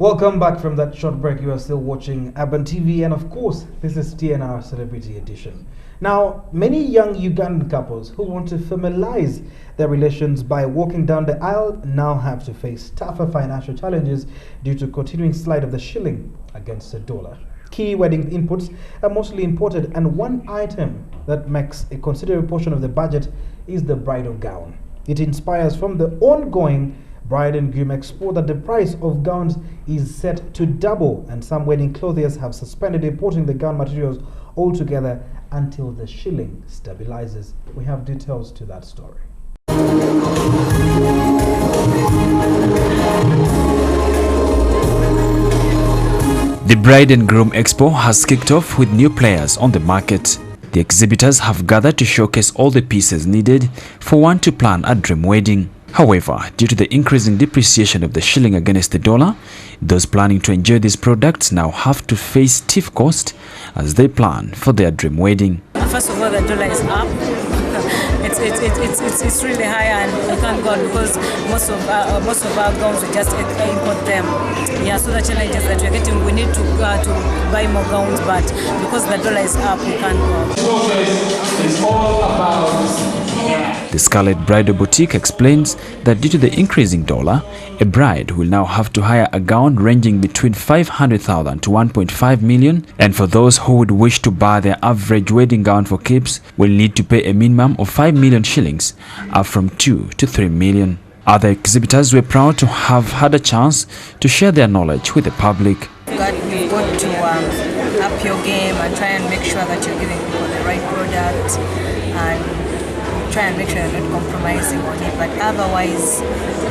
Welcome back from that short break. You are still watching Urban TV, and of course, this is TNR Celebrity Edition. Now, many young Ugandan couples who want to formalize their relations by walking down the aisle now have to face tougher financial challenges due to continuing slide of the shilling against the dollar. Key wedding inputs are mostly imported, and one item that makes a considerable portion of the budget is the bridal gown. It inspires from the ongoing Bride and Groom Expo that the price of gowns is set to double, and some wedding clothiers have suspended importing the gown materials altogether until the shilling stabilizes. We have details to that story. The Bride and Groom Expo has kicked off with new players on the market. The exhibitors have gathered to showcase all the pieces needed for one to plan a dream wedding. However, due to the increasing depreciation of the shilling against the dollar, those planning to enjoy these products now have to face stiff cost as they plan for their dream wedding. First of all, the dollar is up. It's really high, and I thank God because most of our gowns we just import them. Yeah, so the challenges that we're getting, we need to buy more gowns, but because the dollar is up, we can't go. It's all about. The Scarlet Bridal Boutique explains that due to the increasing dollar, a bride will now have to hire a gown ranging between 500,000 to 1.5 million, and for those who would wish to buy their average wedding gown for keeps will need to pay a minimum of 5 million shillings, up from 2 to 3 million. Other exhibitors were proud to have had a chance to share their knowledge with the public. We've got to up your game and try and make sure that you're giving people the right product and try and make sure you're not compromising on it, but otherwise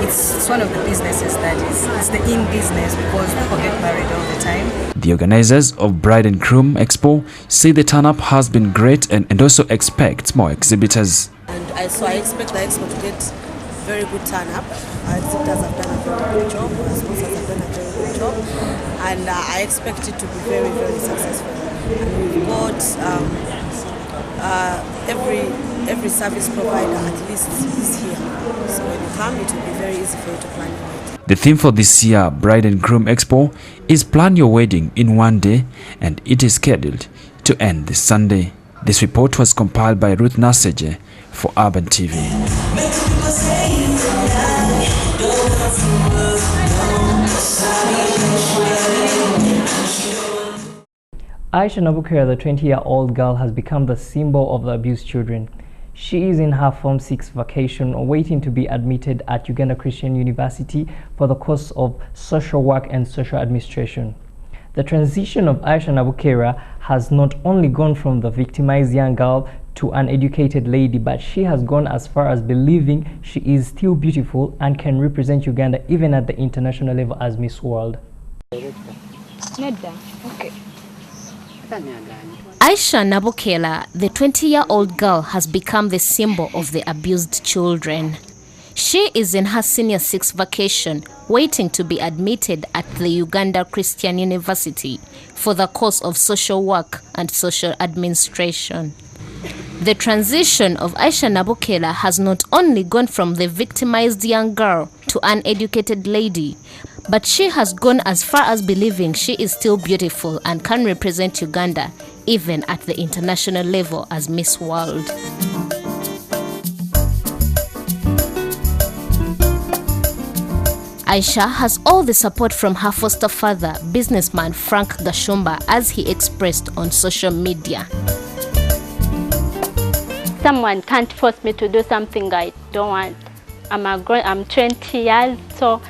it's one of the businesses that it's the in business because people get married all the time. The organizers of Bride and Groom Expo say the turn-up has been great and also expect more exhibitors. And so I expect the expo to get very good turn-up. Our exhibitors have done a very good job, our sponsors have done a very good job, and I expect it to be very, very successful. And we've got every service provider at least is here. So when you come, it will be very easy for you to plan your wedding. The theme for this year Bride and Groom Expo is Plan Your Wedding in One Day, and it is scheduled to end this Sunday. This report was compiled by Ruth Naseje for Urban TV. AISHA Nabukeera, the 20-year-old girl, has become the symbol of the abused children. She is in her Form 6 vacation waiting to be admitted at Uganda Christian University for the course of Social Work and Social Administration. The transition of AISHA Nabukeera has not only gone from the victimized young girl to an educated lady, but she has gone as far as believing she is still beautiful and can represent Uganda even at the international level as Miss World. Okay. AISHA Nabukeera, the 20-year-old girl, has become the symbol of the abused children. She is in her senior 6 vacation, waiting to be admitted at the Uganda Christian University for the course of Social Work and Social Administration. The transition of AISHA Nabukeera has not only gone from the victimized young girl to an educated lady, but she has gone as far as believing she is still beautiful and can represent Uganda even at the international level as Miss World. AISHA has all the support from her foster father, businessman Frank Gashumba, as he expressed on social media. Someone can't force me to do something I don't want. I'm 20 years, so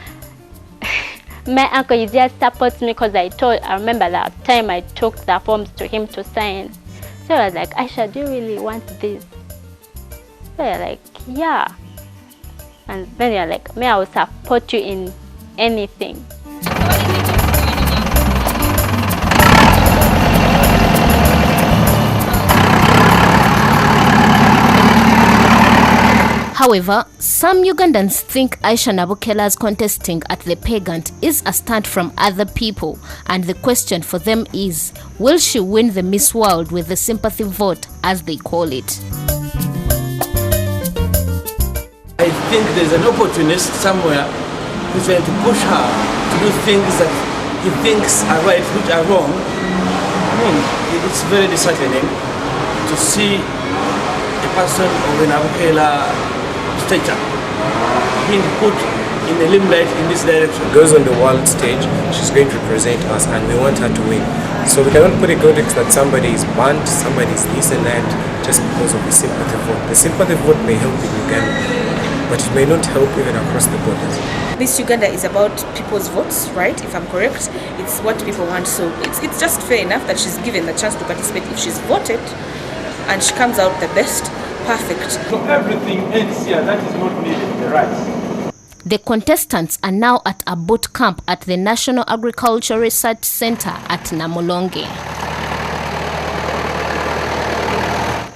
my uncle is just supports me because I remember that time I took the forms to him to sign. So I was like, AISHA, do you really want this? So you're like, yeah. And then you're like, I will support you in anything. However, some Ugandans think AISHA Nabukeera's contesting at the pageant is a stunt from other people, and the question for them is, will she win the Miss World with the sympathy vote, as they call it? I think there's an opportunist somewhere who's trying to push her to do things that he thinks are right, which are wrong, it's very disheartening to see a person of an Nabukeera stature being put in the limelight in this direction. Goes on the world stage, she's going to represent us and we want her to win. So we cannot put a context that somebody is banned, somebody is this and that just because of the sympathy vote. The sympathy vote may help in Uganda, but it may not help even across the borders. Miss Uganda is about people's votes, right? If I'm correct, it's what people want. So it's just fair enough that she's given the chance to participate. If she's voted and she comes out the best, perfect. So everything ends here that is not needed, the rights. The contestants are now at a boot camp at the National Agriculture Research Center at Namulonge.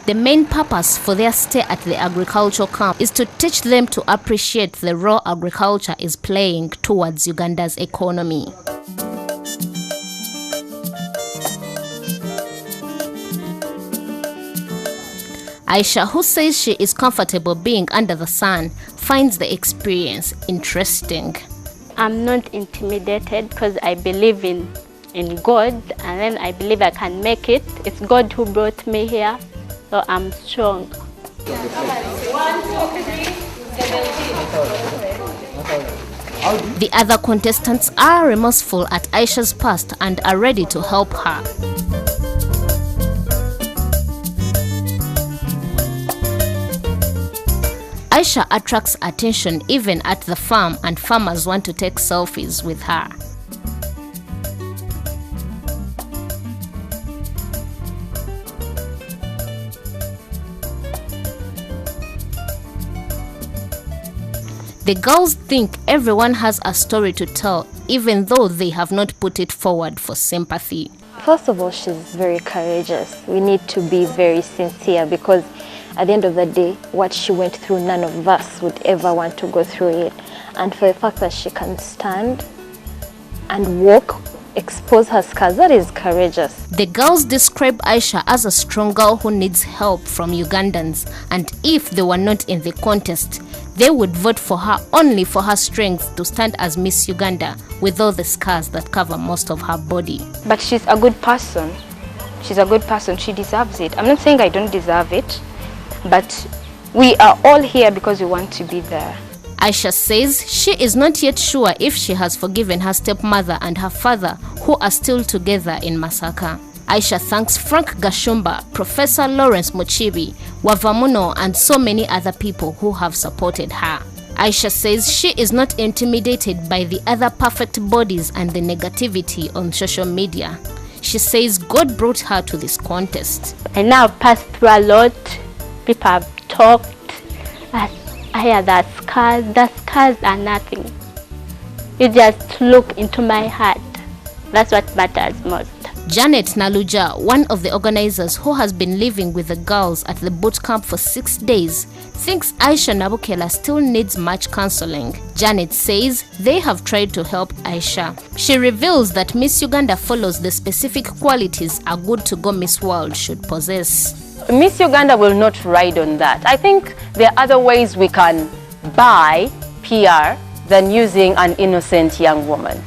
The main purpose for their stay at the agricultural camp is to teach them to appreciate the role agriculture is playing towards Uganda's economy. Aisha, who says she is comfortable being under the sun, finds the experience interesting. I'm not intimidated because I believe in God, and then I believe I can make it. It's God who brought me here, so I'm strong. The other contestants are remorseful at Aisha's past and are ready to help her. Aisha attracts attention even at the farm, and farmers want to take selfies with her. The girls think everyone has a story to tell, even though they have not put it forward for sympathy. First of all, she's very courageous. We need to be very sincere because at the end of the day, what she went through, none of us would ever want to go through it. And for the fact that she can stand and walk, expose her scars, that is courageous. The girls describe Aisha as a strong girl who needs help from Ugandans, and if they were not in the contest, they would vote for her only for her strength to stand as Miss Uganda with all the scars that cover most of her body. But she's a good person. She's a good person. She deserves it. I'm not saying I don't deserve it, but we are all here because we want to be there. Aisha says she is not yet sure if she has forgiven her stepmother and her father, who are still together in Masaka. Aisha thanks Frank Gashumba, Professor Lawrence Muchibi, Wavamuno, and so many other people who have supported her. Aisha says she is not intimidated by the other perfect bodies and the negativity on social media. She says God brought her to this contest. I now passed through a lot. People have talked. I hear that scars. The scars are nothing. You just look into my heart. That's what matters most. Janet Naluja, one of the organizers who has been living with the girls at the boot camp for 6 days, thinks AISHA NABUKEERA still needs much counseling. Janet says they have tried to help Aisha. She reveals that Miss Uganda follows the specific qualities a good-to-go Miss World should possess. Miss Uganda will not ride on that. I think there are other ways we can buy PR than using an innocent young woman.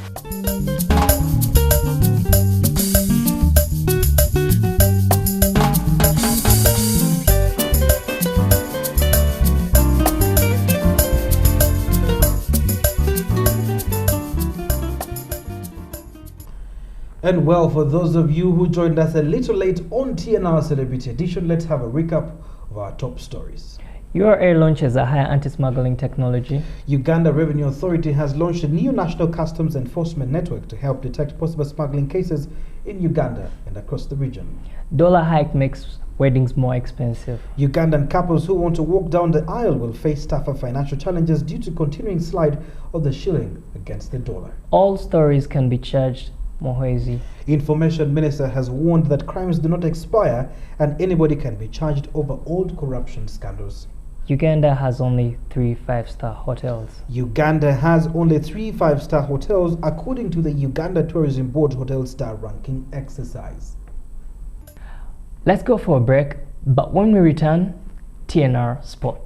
And well, for those of you who joined us a little late on TNR Celebrity Edition, let's have a recap of our top stories. URA launches a higher anti-smuggling technology. Uganda Revenue Authority has launched a new national customs enforcement network to help detect possible smuggling cases in Uganda and across the region. Dollar hike makes weddings more expensive. Ugandan couples who want to walk down the aisle will face tougher financial challenges due to continuing slide of the shilling against the dollar. All stories can be charged. Mohezi. Information Minister has warned that crimes do not expire and anybody can be charged over old corruption scandals. Uganda has only 3 5-star hotels. Uganda has only 3 5-star hotels according to the Uganda Tourism Board Hotel Star Ranking exercise. Let's go for a break, but when we return, TNR Sport.